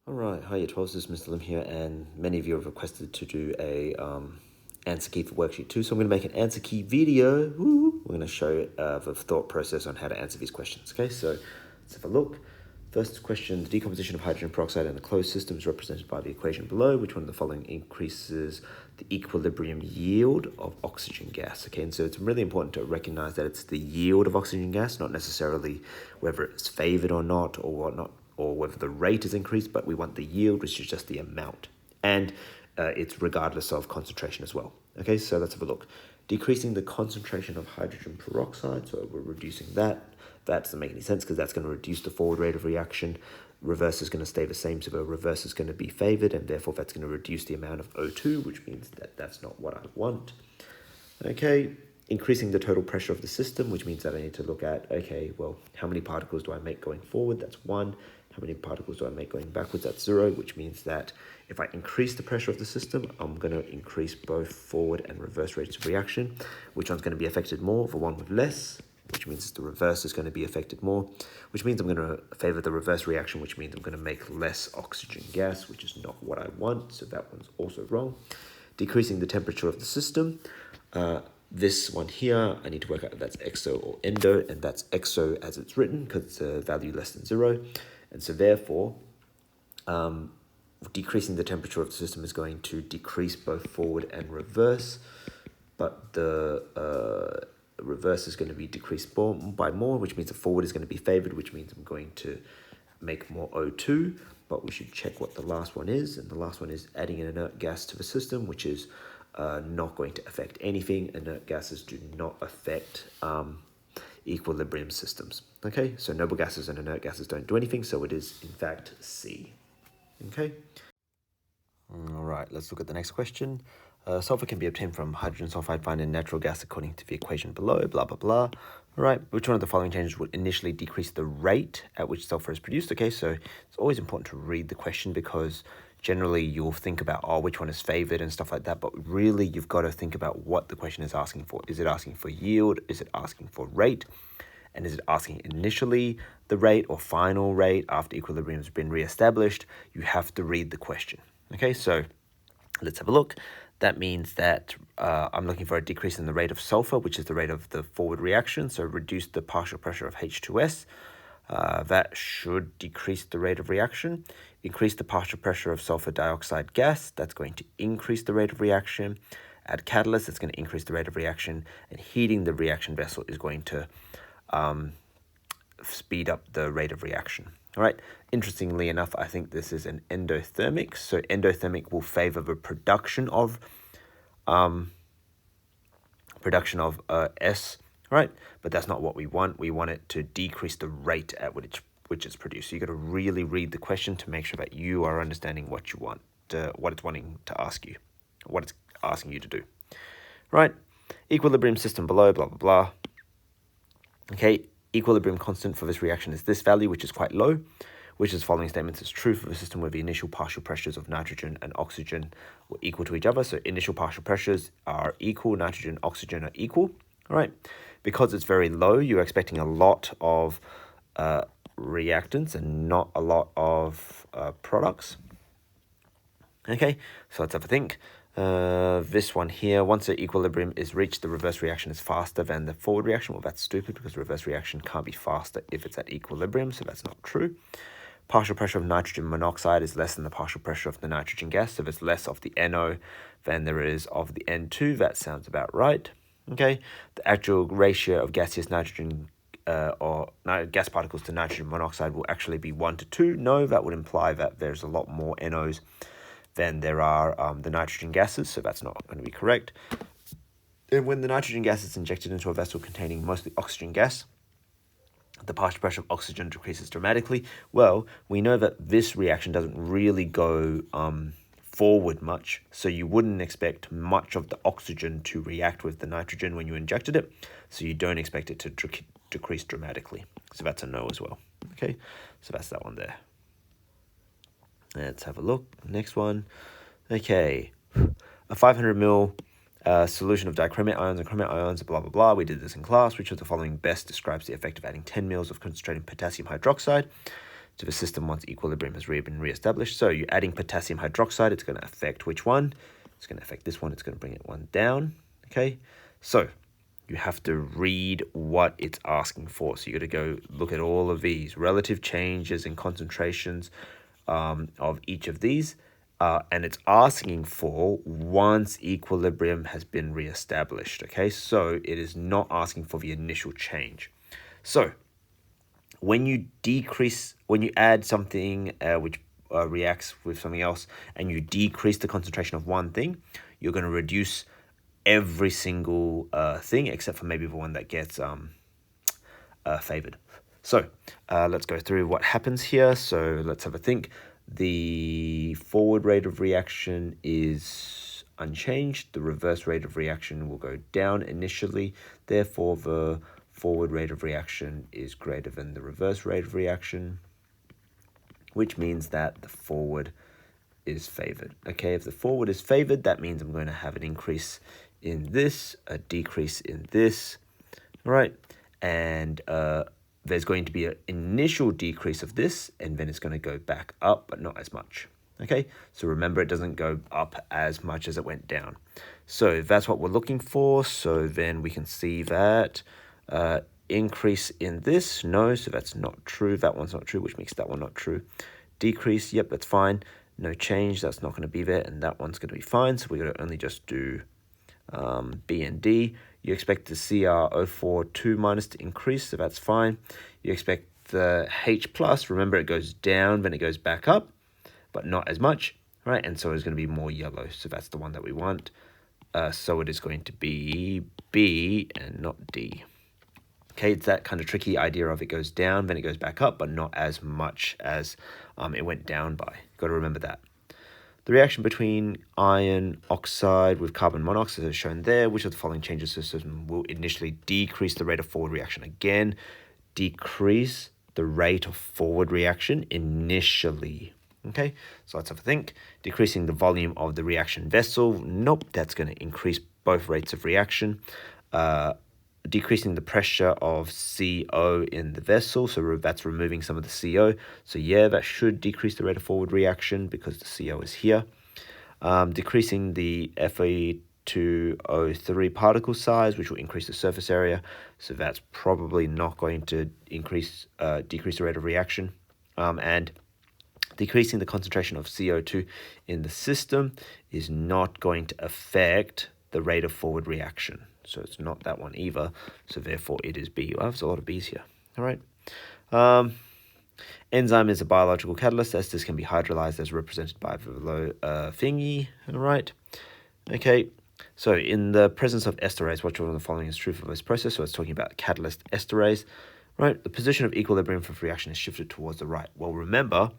Alright, hi, 12, this is Mr. Lim here, and many of you have requested to do a answer key for worksheet 2, so I'm going to make an answer key video. Woo! We're going to show the thought process on how to answer these questions. Okay, so let's have a look. First question, the decomposition of hydrogen peroxide in a closed system is represented by the equation below. Which one of the following increases the equilibrium yield of oxygen gas? Okay, and so it's really important to recognize that it's the yield of oxygen gas, not necessarily whether it's favored or not or whatnot, or whether the rate is increased, but we want the yield, which is just the amount. And it's regardless of concentration as well. Okay, so let's have a look. Decreasing the concentration of hydrogen peroxide, so we're reducing that. That doesn't make any sense because that's going to reduce the forward rate of reaction. Reverse is going to stay the same, so the reverse is going to be favored, and therefore that's going to reduce the amount of O2, which means that that's not what I want. Okay, increasing the total pressure of the system, which means that I need to look at, okay, well, how many particles do I make going forward? That's 1. How many particles do I make going backwards? That's 0, which means that if I increase the pressure of the system, I'm going to increase both forward and reverse rates of reaction. Which one's going to be affected more? The one with less, which means the reverse is going to be affected more, which means I'm going to favor the reverse reaction, which means I'm going to make less oxygen gas, which is not what I want, so that one's also wrong. Decreasing the temperature of the system. This one here, I need to work out if that's exo or endo, and that's exo as it's written because it's a value less than 0. And so therefore, decreasing the temperature of the system is going to decrease both forward and reverse, but the reverse is going to be decreased by more, which means the forward is going to be favored, which means I'm going to make more O2, but we should check what the last one is, and the last one is adding an inert gas to the system, which is not going to affect anything. Inert gases do not affect equilibrium systems. Okay, so noble gases and inert gases don't do anything, so it is in fact C. Okay. All right, let's look at the next question. Sulfur can be obtained from hydrogen sulfide found in natural gas according to the equation below, blah, blah, blah. All right, which one of the following changes would initially decrease the rate at which sulfur is produced? Okay, so it's always important to read the question because generally you'll think about, oh, which one is favored and stuff like that, but really you've got to think about what the question is asking for. Is it asking for yield? Is it asking for rate? And is it asking initially the rate or final rate after equilibrium has been reestablished? You have to read the question. Okay, so let's have a look. That means that I'm looking for a decrease in the rate of sulfur, which is the rate of the forward reaction. So reduce the partial pressure of H2S. That should decrease the rate of reaction. Increase the partial pressure of sulfur dioxide gas. That's going to increase the rate of reaction. Add catalyst. That's going to increase the rate of reaction. And heating the reaction vessel is going to speed up the rate of reaction. All right. Interestingly enough, I think this is an endothermic. So endothermic will favor the production of S, right? But that's not what we want. We want it to decrease the rate at which it's produced. So you got to really read the question to make sure that you are understanding what you want, what it's wanting to ask you, what it's asking you to do. Right? Equilibrium system below, blah, blah, blah. Okay, equilibrium constant for this reaction is this value, which is quite low, which is following statements is true for the system where the initial partial pressures of nitrogen and oxygen were equal to each other. So initial partial pressures are equal, nitrogen, oxygen are equal. All right, because it's very low, you're expecting a lot of reactants and not a lot of products. Okay, so let's have a think. This one here, once the equilibrium is reached, the reverse reaction is faster than the forward reaction. Well, that's stupid because the reverse reaction can't be faster if it's at equilibrium, so that's not true. Partial pressure of nitrogen monoxide is less than the partial pressure of the nitrogen gas, so there's less of the NO than there is of the N2. That sounds about right. Okay, the actual ratio of gaseous nitrogen gas particles to nitrogen monoxide will actually be 1 to 2. No, that would imply that there's a lot more NOs than there are the nitrogen gases, so that's not going to be correct. And when the nitrogen gas is injected into a vessel containing mostly oxygen gas, the partial pressure of oxygen decreases dramatically. Well, we know that this reaction doesn't really go forward much, so you wouldn't expect much of the oxygen to react with the nitrogen when you injected it, so you don't expect it to decrease dramatically. So that's a no as well. Okay, so that's that one there. Let's have a look. Next one. Okay, a 500 ml solution of dichromate ions and chromate ions, blah, blah, blah. We did this in class. Which of the following best describes the effect of adding 10 mL of concentrated potassium hydroxide So the system once equilibrium has been reestablished. So you're adding potassium hydroxide. It's going to affect which one? It's going to affect this one. It's going to bring it one down. Okay. So you have to read what it's asking for. So you got to go look at all of these relative changes in concentrations of each of these. And it's asking for once equilibrium has been reestablished. Okay. So it is not asking for the initial change. So when you add something which reacts with something else, and you decrease the concentration of one thing, you're going to reduce every single thing except for maybe the one that gets favored. So let's go through what happens here. So let's have a think. The forward rate of reaction is unchanged. The reverse rate of reaction will go down initially. Therefore, the forward rate of reaction is greater than the reverse rate of reaction, which means that the forward is favored. Okay, if the forward is favored, that means I'm going to have an increase in this, a decrease in this, right? And there's going to be an initial decrease of this, and then it's going to go back up, but not as much. Okay, so remember, it doesn't go up as much as it went down. So that's what we're looking for. So then we can see that increase in this, no, so that's not true. That one's not true, which makes that one not true. Decrease, yep, that's fine. No change, that's not going to be there, and that one's going to be fine. So we're going to only just do B and D. You expect the CrO4 minus to increase, so that's fine. You expect the H plus, remember it goes down, then it goes back up, but not as much, right? And so it's going to be more yellow, so that's the one that we want. So it is going to be B and not D. Okay, it's that kind of tricky idea of it goes down, then it goes back up, but not as much as it went down by. Got to remember that. The reaction between iron oxide with carbon monoxide is shown there. Which of the following changes to the system will initially decrease the rate of forward reaction? Again, decrease the rate of forward reaction initially. Okay, so let's have a think. Decreasing the volume of the reaction vessel. Nope, that's going to increase both rates of reaction. Decreasing the pressure of CO in the vessel, so that's removing some of the CO. So yeah, that should decrease the rate of forward reaction because the CO is here. Decreasing the Fe2O3 particle size, which will increase the surface area. So that's probably not going to decrease the rate of reaction. And decreasing the concentration of CO2 in the system is not going to affect the rate of forward reaction. So it's not that one either. So therefore it is B. Well, there's a lot of B's here. All right. Enzyme is a biological catalyst. Esters can be hydrolyzed as represented by the below thingy. All right. Okay. So in the presence of esterase, which one of the following is true for this process? So it's talking about catalyst esterase. Right. The position of equilibrium for reaction is shifted towards the right. Well, remember,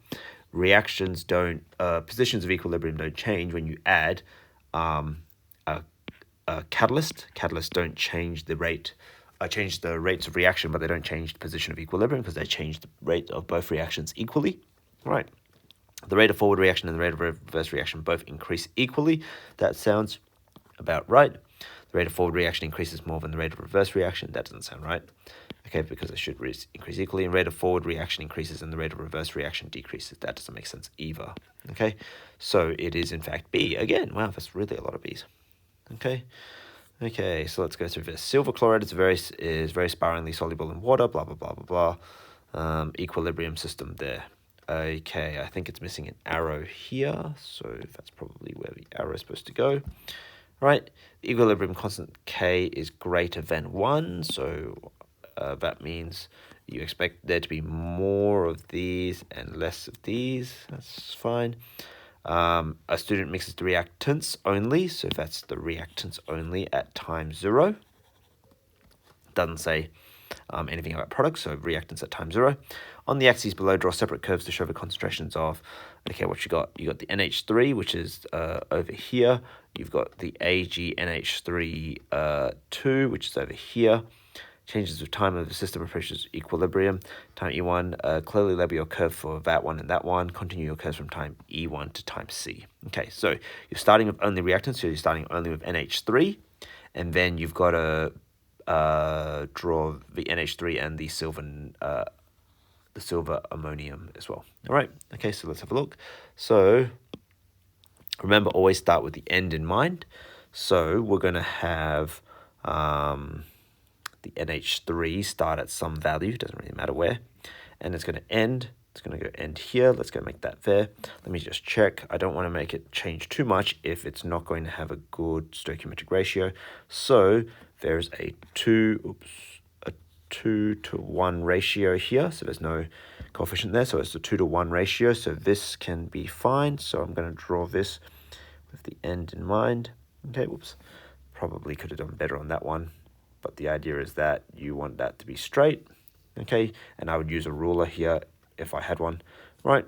reactions don't, positions of equilibrium don't change when you add catalyst. Catalysts don't change the rate, change the rates of reaction, but they don't change the position of equilibrium because they change the rate of both reactions equally. Right. The rate of forward reaction and the rate of reverse reaction both increase equally. That sounds about right. The rate of forward reaction increases more than the rate of reverse reaction. That doesn't sound right. Okay, because it should increase equally. And rate of forward reaction increases and the rate of reverse reaction decreases. That doesn't make sense either. Okay, so it is in fact B. Again, wow, that's really a lot of B's. Okay, so let's go through this. Silver chloride is very sparingly soluble in water, blah, blah, blah, blah, blah. Equilibrium system there. Okay, I think it's missing an arrow here, so that's probably where the arrow is supposed to go. Right, the equilibrium constant K is greater than 1, so that means you expect there to be more of these and less of these. That's fine. A student mixes the reactants only, so that's the reactants only at time 0. Doesn't say anything about products, so reactants at time 0. On the axes below, draw separate curves to show the concentrations of, okay, what you got? You got the NH3, which is over here. You've got the AgNH3 2, which is over here. Changes with time of the system approaches equilibrium. Time E1, clearly label your curve for that one and that one. Continue your curves from time E1 to time C. Okay, so you're starting with only reactants, so you're starting only with NH3, and then you've got to draw the NH3 and the silver the silver ammonium as well. All right, okay, so let's have a look. So remember, always start with the end in mind. So we're going to have the NH3 start at some value, doesn't really matter where, and it's going to end. It's going to go end here. Let's go make that there. Let me just check. I don't want to make it change too much if it's not going to have a good stoichiometric ratio. So there's a 2 to 1 ratio here. So there's no coefficient there. So it's a 2 to 1 ratio. So this can be fine. So I'm going to draw this with the end in mind. Okay, whoops. Probably could have done better on that one. But the idea is that you want that to be straight. Okay, and I would use a ruler here if I had one, right?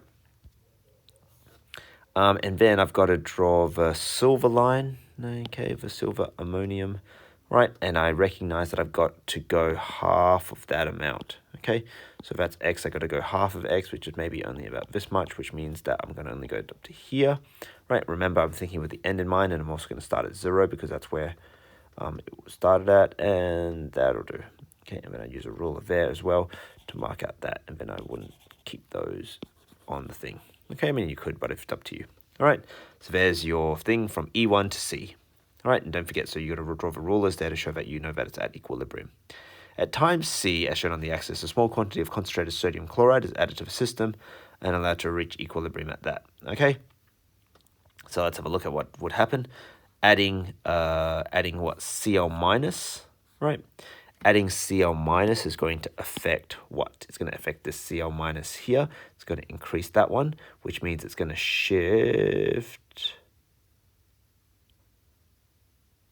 And then I've got to draw the silver line, okay, the silver ammonium, right? And I recognize that I've got to go half of that amount, okay? So that's X, I got to go half of X, which is maybe only about this much, which means that I'm going to only go up to here, right? Remember, I'm thinking with the end in mind, and I'm also going to start at 0 because that's where it started at, and that'll do. Okay, and then I use a ruler there as well to mark out that, and then I wouldn't keep those on the thing. Okay, I mean, you could, but it's up to you. All right, so there's your thing from E1 to C. All right, and don't forget, so you got to draw the rulers there to show that you know that it's at equilibrium. At time C, as shown on the axis, a small quantity of concentrated sodium chloride is added to the system and allowed to reach equilibrium at that. Okay, so let's have a look at what would happen. Adding what? Cl minus, right? Adding Cl minus is going to affect what? It's going to affect this Cl minus here. It's going to increase that one, which means it's going to shift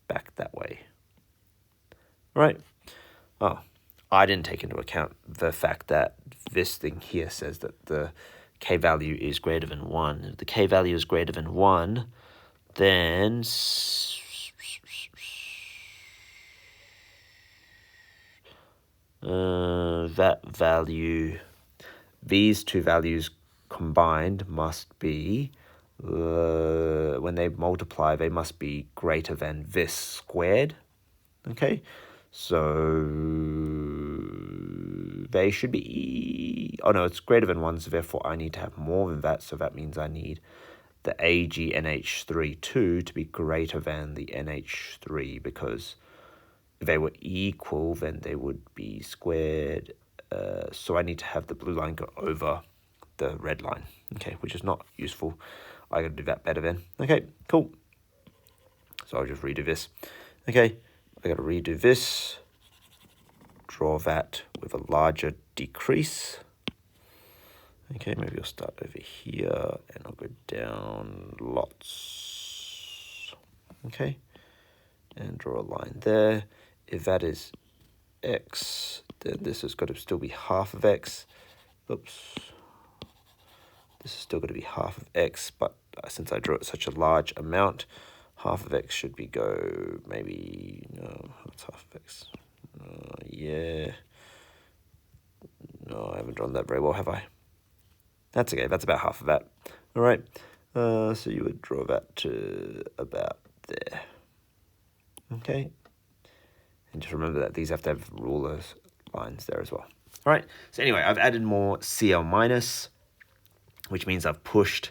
back that way. Right? Oh, I didn't take into account the fact that this thing here says that the K value is greater than 1. If the K value is greater than 1, then that value, these two values combined must be, when they multiply, they must be greater than this squared. Okay, so they should be, oh no, it's greater than 1, so therefore I need to have more than that, so that means I need the AgNH3 to be greater than the NH3, because if they were equal, then they would be squared. So I need to have the blue line go over the red line, okay, which is not useful. I got to do that better then. Okay, cool. So I'll just redo this. Okay, I got to redo this. Draw that with a larger decrease. Okay, maybe I'll start over here and I'll go down lots. Okay, and draw a line there. If that is X, then this has got to still be half of X. Oops. This is still going to be half of X, but since I drew it such a large amount, half of X should be go, maybe, no, that's half of X. Yeah. No, I haven't drawn that very well, have I? That's okay, that's about half of that. All right, so you would draw that to about there. Okay. And just remember that these have to have rulers lines there as well. All right, so anyway, I've added more Cl minus, which means I've pushed,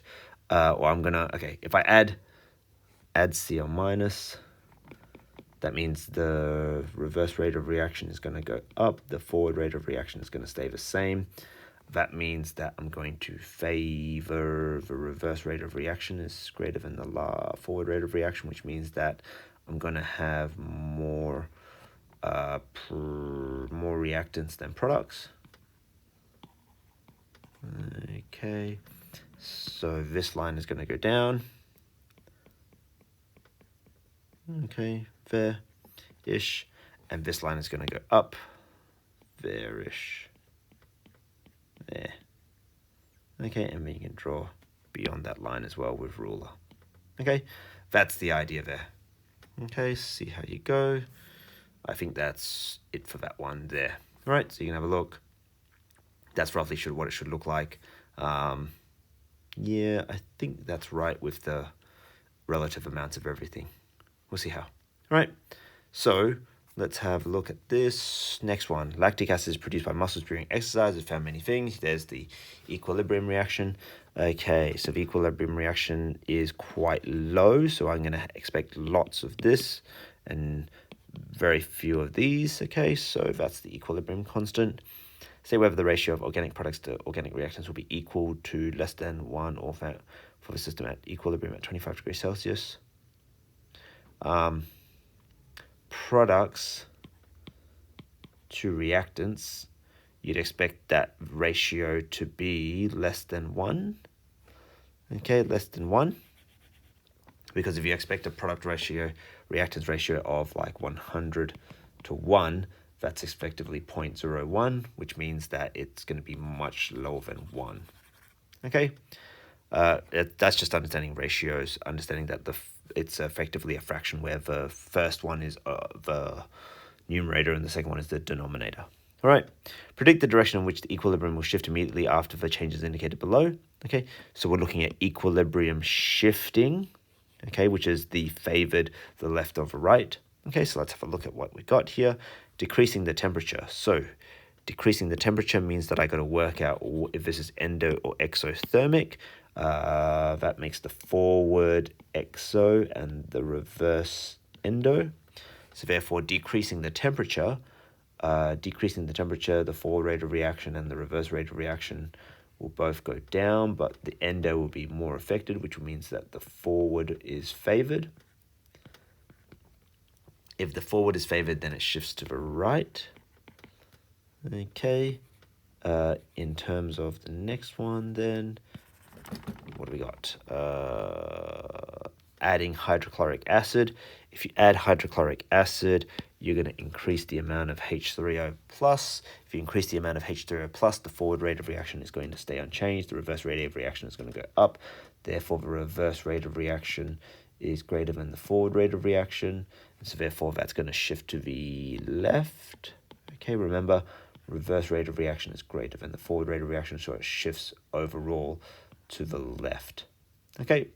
or I'm gonna, okay, if I add Cl minus, that means the reverse rate of reaction is gonna go up, the forward rate of reaction is gonna stay the same. That means that I'm going to favor the reverse rate of reaction is greater than the forward rate of reaction, which means that I'm gonna have more reactants than products. Okay, so this line is going to go down. Okay, there-ish, and this line is going to go up, there-ish, there. Okay, and then you can draw beyond that line as well with ruler. Okay, that's the idea there. Okay, see how you go. I think that's it for that one there. All right, so you can have a look. That's roughly what it should look like. Yeah, I think that's right with the relative amounts of everything. We'll see how. All right, so Let's have a look at this. Next one. Lactic acid is produced by muscles during exercise. It's found many things. There's the equilibrium reaction. Okay, so the equilibrium reaction is quite low, so I'm going to expect lots of this and very few of these. Okay, so that's the equilibrium constant. Say whether the ratio of organic products to organic reactants will be equal to less than 1 or for the system at equilibrium at 25 degrees Celsius. Products to reactants, you'd expect that ratio to be less than 1. Okay, less than 1. Because if you expect a product ratio, reactants ratio of like 100 to 1, that's effectively 0.01, which means that it's going to be much lower than 1. Okay, that's just understanding ratios, understanding that it's effectively a fraction where the first one is the numerator and the second one is the denominator. All right, predict the direction in which the equilibrium will shift immediately after the changes indicated below. Okay, so we're looking at equilibrium shifting, okay, which is the favored the left over right. Okay, so let's have a look at what we got here. Decreasing the temperature. So decreasing the temperature means that I got to work out if this is endo or exothermic. That makes the forward exo and the reverse endo. So therefore, decreasing the temperature, the forward rate of reaction and the reverse rate of reaction will both go down, but the endo will be more affected, which means that the forward is favored. If the forward is favored, then it shifts to the right. Okay. In terms of the next one, then, what do we got? Adding hydrochloric acid. If you add hydrochloric acid, you're going to increase the amount of H3O+. If you increase the amount of H3O+, the forward rate of reaction is going to stay unchanged. The reverse rate of reaction is going to go up. Therefore, the reverse rate of reaction is greater than the forward rate of reaction. And so therefore, that's going to shift to the left. Okay, remember, reverse rate of reaction is greater than the forward rate of reaction, so it shifts overall to the left. Okay.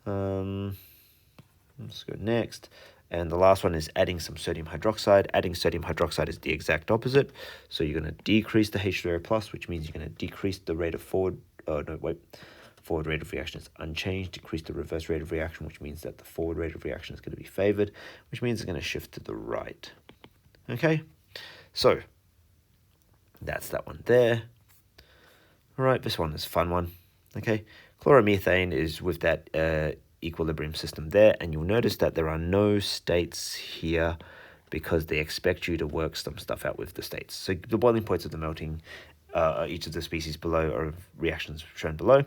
Let's go next. And the last one is adding some sodium hydroxide. Adding sodium hydroxide is the exact opposite. So you're going to decrease the H3O+, which means you're going to decrease the rate of forward rate of reaction is unchanged. Decrease the reverse rate of reaction, which means that the forward rate of reaction is going to be favored, which means it's going to shift to the right. Okay, so that's that one there. All right, this one is a fun one. Okay, chloromethane is with that equilibrium system there, and you'll notice that there are no states here because they expect you to work some stuff out with the states. So the boiling points of the melting each of the species below are reactions shown below.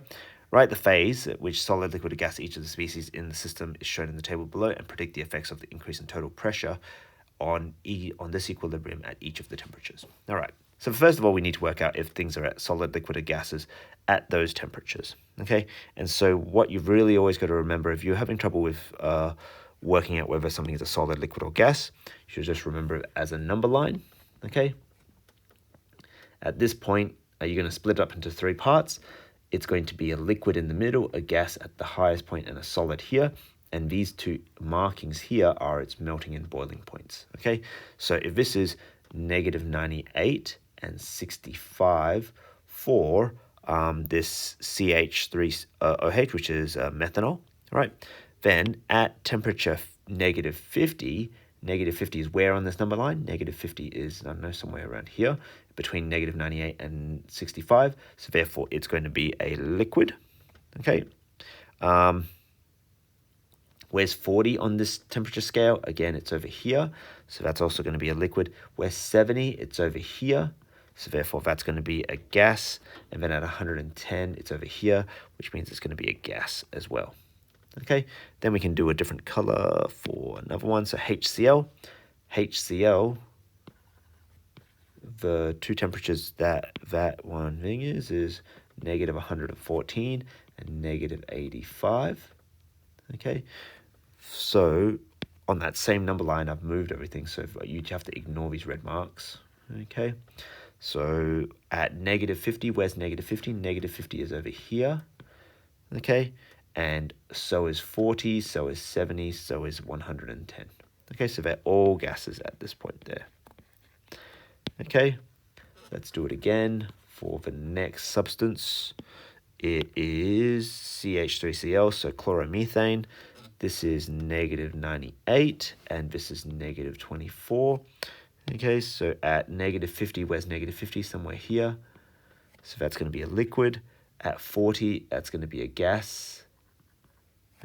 Write the phase at which solid, liquid, or gas each of the species in the system is shown in the table below, and predict the effects of the increase in total pressure on this equilibrium at each of the temperatures. All right. So first of all, we need to work out if things are at solid, liquid, or gases at those temperatures. Okay. And so what you've really always got to remember, if you're having trouble with working out whether something is a solid, liquid, or gas, you should just remember it as a number line. Okay. At this point, you're going to split it up into 3 parts. It's going to be a liquid in the middle, a gas at the highest point, and a solid here. And these 2 markings here are its melting and boiling points. Okay, so if this is -98 and 65 for this CH3OH, which is methanol, right? Then at temperature -50, -50 is where on this number line? -50 is, I don't know, somewhere around here, between -98 and 65. So therefore, it's going to be a liquid. Okay. Where's 40 on this temperature scale? Again, it's over here. So that's also going to be a liquid. Where's 70? It's over here. So therefore, that's going to be a gas. And then at 110, it's over here, which means it's going to be a gas as well. Okay, then we can do a different color for another one. So HCl. HCl, the 2 temperatures that one thing is -114 and -85. Okay, so on that same number line, I've moved everything, so you have to ignore these red marks. Okay, so at -50, where's -50? -50 is over here. Okay, and so is 40, so is 70, so is 110. Okay, so they're all gases at this point there. Okay, let's do it again for the next substance. It is CH3Cl, so chloromethane. This is -98, and this is -24. Okay, so at -50, where's -50? Somewhere here. So that's going to be a liquid. At 40, that's going to be a gas.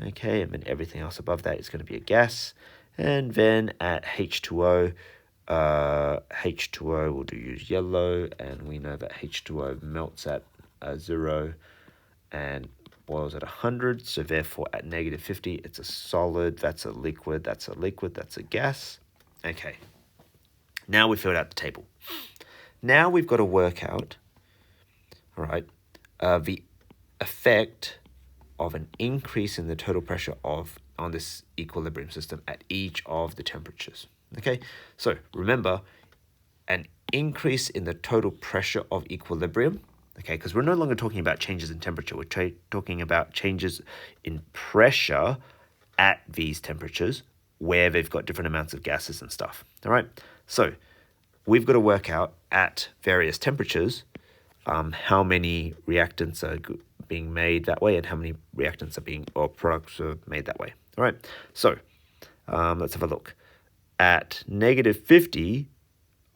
Okay, and then everything else above that is going to be a gas. And then at H2O, H2O we'll use yellow, and we know that H2O melts at 0 and boils at 100. So therefore, at -50, it's a solid. That's a liquid. That's a liquid. That's a gas. Okay. Now we filled out the table. Now we've got to work out, all right, the effect of an increase in the total pressure on this equilibrium system at each of the temperatures. Okay, so remember, an increase in the total pressure of equilibrium, okay, because we're no longer talking about changes in temperature, we're talking about changes in pressure at these temperatures where they've got different amounts of gases and stuff. All right, so we've got to work out at various temperatures how many reactants are being made that way and how many reactants or products are made that way. All right, so let's have a look. At -50,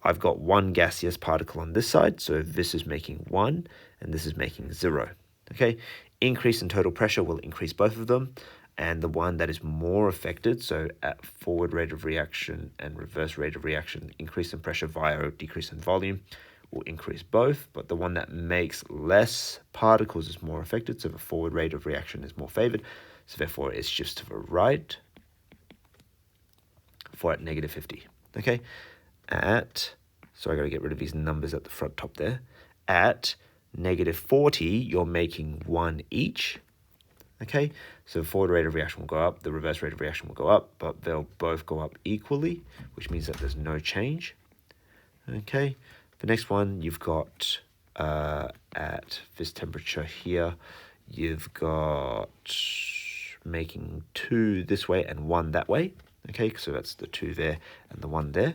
I've got one gaseous particle on this side, so this is making 1 and this is making 0. Okay, increase in total pressure will increase both of them, and the one that is more affected, so at forward rate of reaction and reverse rate of reaction, increase in pressure via decrease in volume will increase both, but the one that makes less particles is more affected, so the forward rate of reaction is more favored, so therefore it shifts to the right for at -50. Okay, so I got to get rid of these numbers at the front top there. At -40, you're making 1 each. Okay, so the forward rate of reaction will go up, the reverse rate of reaction will go up, but they'll both go up equally, which means that there's no change. Okay, the next one you've got at this temperature here, you've got making 2 this way and 1 that way. Okay, so that's the 2 there and the 1 there.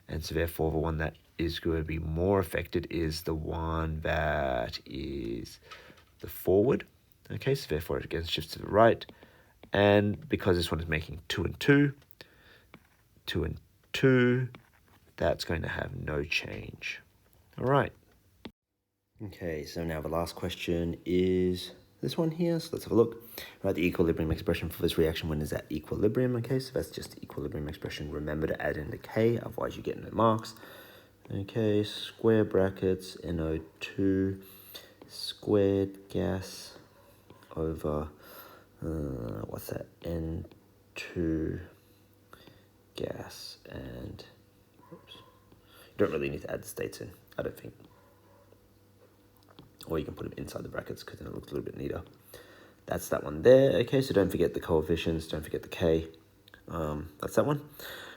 And so therefore the one that is going to be more affected is the one that is the forward. Okay, so therefore it again shifts to the right. And because this one is making 2 and 2, 2 and 2, that's going to have no change. All right. Okay, so now the last question is this one here. So let's have a look. Right, the equilibrium expression for this reaction when is at equilibrium. Okay, so that's just the equilibrium expression. Remember to add in the K, otherwise you get no marks. Okay, square brackets, NO2 squared gas over, what's that, N2 gas, and oops, you don't really need to add the states in, I don't think. Or you can put them inside the brackets because then it looks a little bit neater. That's that one there. Okay, so don't forget the coefficients, don't forget the K. That's that one.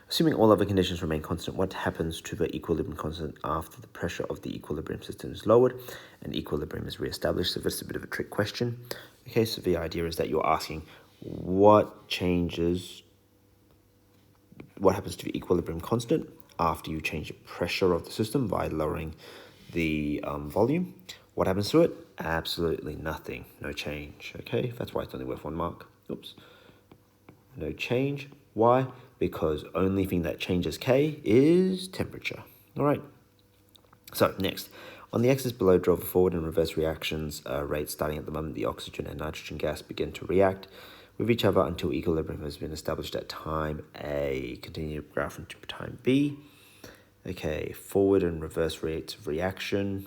Assuming all other conditions remain constant, what happens to the equilibrium constant after the pressure of the equilibrium system is lowered and equilibrium is reestablished? So this is a bit of a trick question. Okay, so the idea is that you're asking what happens to the equilibrium constant after you change the pressure of the system by lowering the volume. What happens to it? Absolutely nothing, no change. Okay, that's why it's only worth 1 mark. Oops. No change. Why? Because only thing that changes K is temperature. All right. So next, on the axis below, draw the forward and reverse reactions rates starting at the moment the oxygen and nitrogen gas begin to react with each other until equilibrium has been established at time A. Continue the graph into time B. Okay, forward and reverse rates of reaction.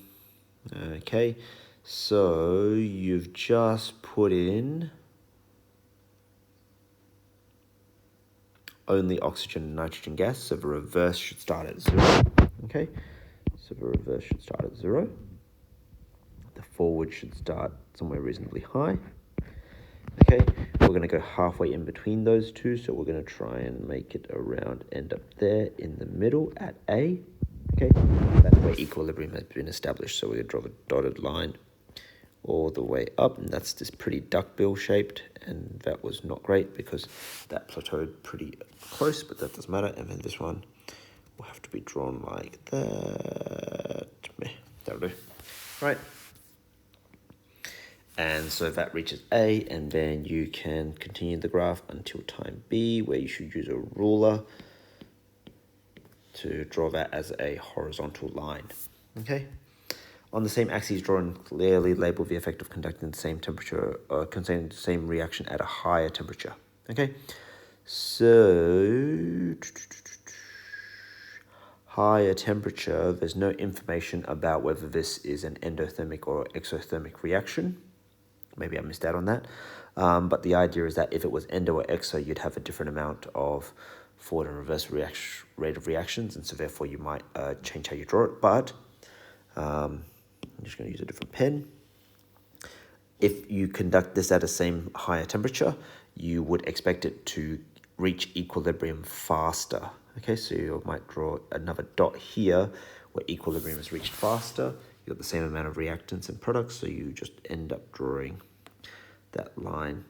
Okay, so you've just put in only oxygen and nitrogen gas, so the reverse should start at 0. Okay, so the reverse should start at 0. The forward should start somewhere reasonably high. Okay, we're going to go halfway in between those two, so we're going to try and make it around, end up there in the middle at A. Okay, that's where equilibrium has been established, so we're going to draw the dotted line all the way up, and that's this pretty duckbill shaped, and that was not great because that plateaued pretty close, but that doesn't matter. And then this one will have to be drawn like that. That'll do. Right. And so that reaches A, and then you can continue the graph until time B, where you should use a ruler to draw that as a horizontal line. Okay. On the same axis, draw and clearly label the effect of conducting the same temperature, containing the same reaction at a higher temperature. Okay. So higher temperature, there's no information about whether this is an endothermic or exothermic reaction. Maybe I missed out on that. But the idea is that if it was endo or exo, you'd have a different amount of forward and reverse rate of reactions, and so therefore you might change how you draw it. But I'm just going to use a different pen. If you conduct this at the same higher temperature, you would expect it to reach equilibrium faster. Okay, so you might draw another dot here where equilibrium is reached faster. You've got the same amount of reactants and products, so you just end up drawing that line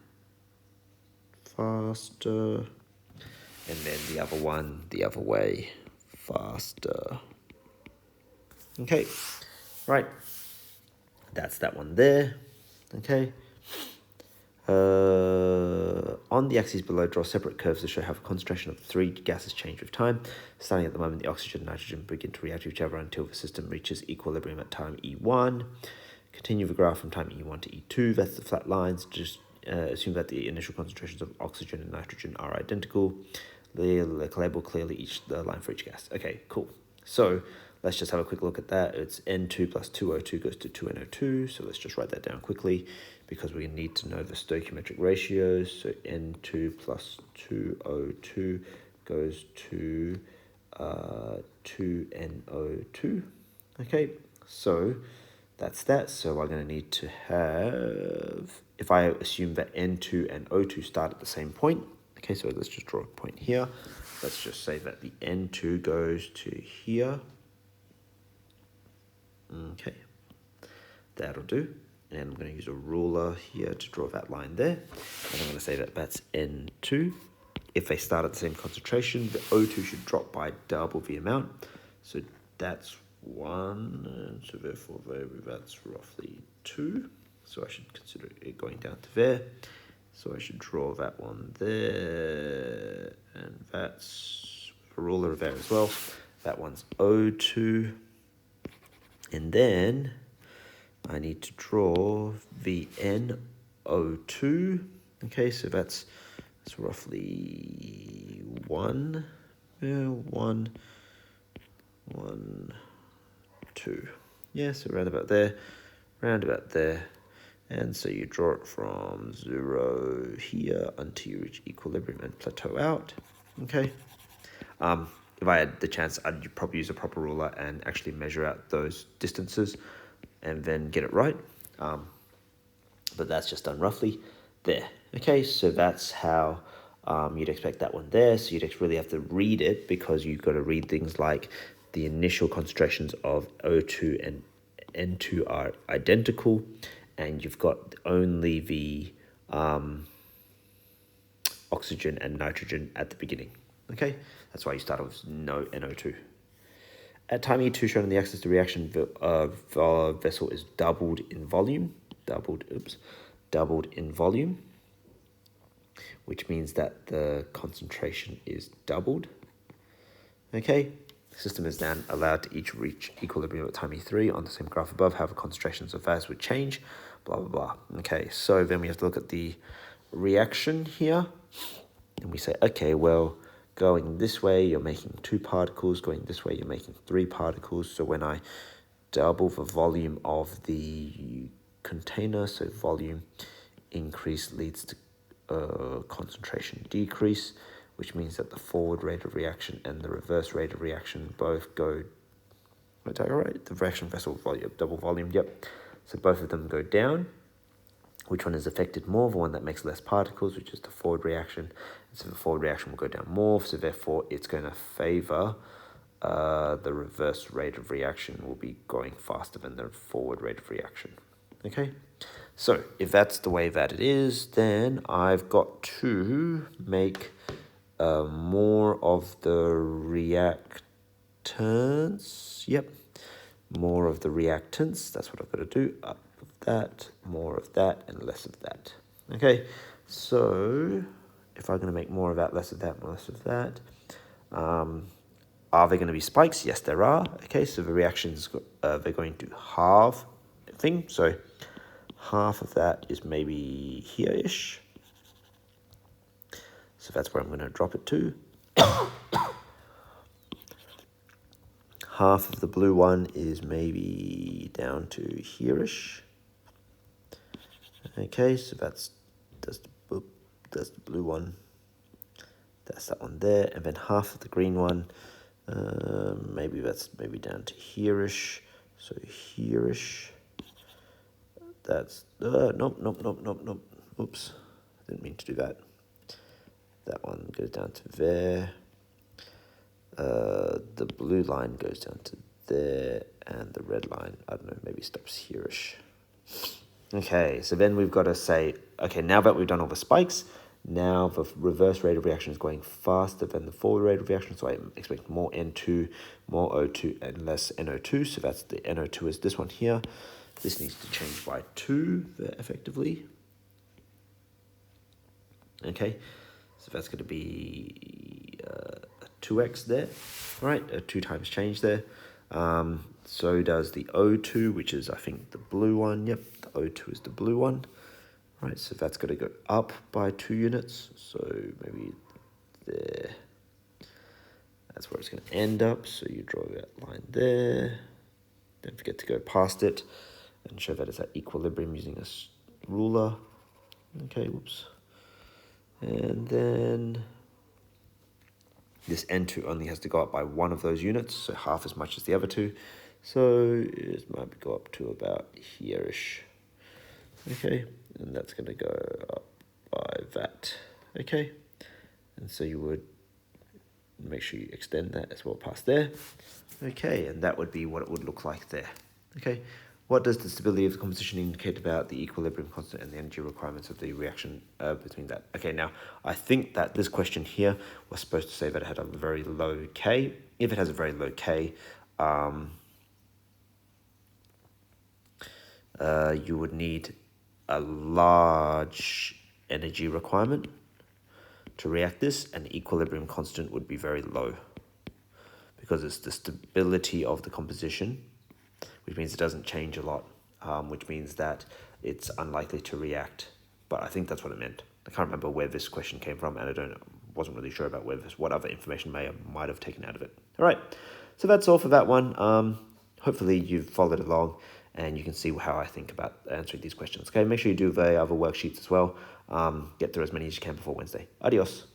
faster, and then the other one the other way faster. Okay, right, that's that one there. Okay. On the axis below, draw separate curves to show how the concentration of the three gases change with time. Starting at the moment, the oxygen and nitrogen begin to react with each other until the system reaches equilibrium at time E1. Continue the graph from time E1 to E2. That's the flat lines. Just assume that the initial concentrations of oxygen and nitrogen are identical. Label clearly each the line for each gas. Okay, cool. So let's just have a quick look at that. It's N2 plus 2O2 goes to 2NO2. So let's just write that down quickly because we need to know the stoichiometric ratios. So N2 plus 2O2 goes to 2NO2. Okay, so that's that. So I'm going to need to have, if I assume that N2 and O2 start at the same point, okay, so let's just draw a point here. Let's just say that the N2 goes to here. Okay, that'll do. And I'm going to use a ruler here to draw that line there. And I'm going to say that that's N2. If they start at the same concentration, the O2 should drop by double the amount. So that's 1, and so therefore that's roughly 2. So I should consider it going down to there. So I should draw that one there, and that's a ruler there as well. That one's O2. And then I need to draw the NO2. Okay, so that's roughly 1. Yeah, 1, 2. Yeah, so round about there. And so you draw it from 0 here until you reach equilibrium and plateau out. Okay. If I had the chance, I'd probably use a proper ruler and actually measure out those distances and then get it right. But that's just done roughly there. Okay, so that's how you'd expect that one there. So you'd really have to read it because you've got to read things like the initial concentrations of O2 and N2 are identical, and you've got only the oxygen and nitrogen at the beginning. Okay, that's why you start with no NO2. At time E2 shown on the axis, the reaction vessel is doubled in volume, which means that the concentration is doubled. Okay, the system is then allowed to each reach equilibrium at time E3 on the same graph above. However, concentrations of gas would change, blah, blah, blah. Okay, so then we have to look at the reaction here. And we say, okay, well, going this way, you're making 2 particles. Going this way, you're making 3 particles. So when I double the volume of the container, so volume increase leads to concentration decrease, which means that the forward rate of reaction and the reverse rate of reaction both go, right? The reaction vessel volume, double volume, yep. So both of them go down. Which one is affected more? The one that makes less particles, which is the forward reaction. And so the forward reaction will go down more, so therefore it's going to favor the reverse rate of reaction will be going faster than the forward rate of reaction. Okay, So if that's the way that it is, then I've got to make more of the reactants. Yep, more of the reactants. That's what I've got to do. Up of that, more of that, and less of that. Okay, so if I'm going to make more of that, less of that, less of that, are there going to be spikes? Yes, there are. Okay, so the reactions, they're going to halve the thing. So half of that is maybe here-ish. So that's where I'm going to drop it to. Half of the blue one is maybe down to here-ish. Okay, so that's the blue one. That's that one there. And then half of the green one, maybe that's maybe down to here-ish. So here-ish. That's, nope. Oops, didn't mean to do that. That one goes down to there. The blue line goes down to there, and the red line, I don't know, maybe stops here-ish. Okay, so then we've got to say, okay, now that we've done all the spikes, now the reverse rate of reaction is going faster than the forward rate of reaction, so I expect more N2, more O2, and less NO2, so that's the NO2 is this one here. This needs to change by 2 effectively. Okay, so that's going to be 2x there, right? A 2 times change there. So does the O2, which is, I think, the blue one. Yep, the O2 is the blue one. Right, so that's going to go up by 2 units. So maybe there. That's where it's going to end up. So you draw that line there. Don't forget to go past it and show that it's at equilibrium using a ruler. Okay, whoops. And then this N2 only has to go up by 1 of those units, so half as much as the other 2. So it might go up to about here-ish. Okay, and that's going to go up by that. Okay, and so you would make sure you extend that as well past there. Okay, and that would be what it would look like there. Okay, what does the stability of the composition indicate about the equilibrium constant and the energy requirements of the reaction between that? Okay, now I think that this question here was supposed to say that it had a very low K. If it has a very low K, you would need a large energy requirement to react this, and the equilibrium constant would be very low because it's the stability of the composition, which means it doesn't change a lot, which means that it's unlikely to react. But I think that's what it meant. I can't remember where this question came from, and wasn't really sure about what other information might have taken out of it. All right, so that's all for that one. Hopefully you've followed along and you can see how I think about answering these questions. Okay, make sure you do the other worksheets as well. Get through as many as you can before Wednesday. Adios.